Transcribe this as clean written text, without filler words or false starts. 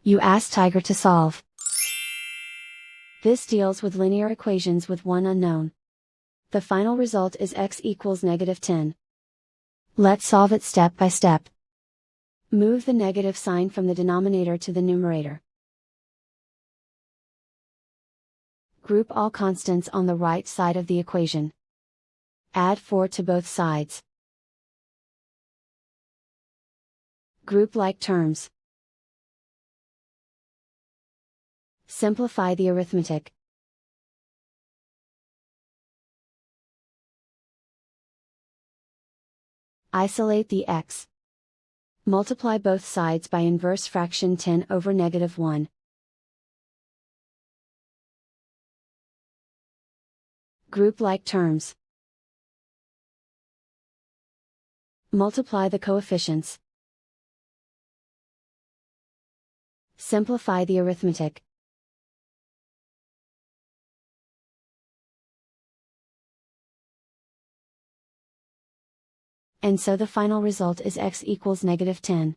You ask Tiger to solve. This deals with linear equations with one unknown. The final result is x equals -10. Let's solve it step by step. Move the negative sign from the denominator to the numerator. Group all constants on the right side of the equation. Add 4 to both sides. Group like terms. Simplify the arithmetic. Isolate the x. Multiply both sides by inverse fraction 10 over -1. Group like terms. Multiply the coefficients. Simplify the arithmetic. And so the final result is x equals -10.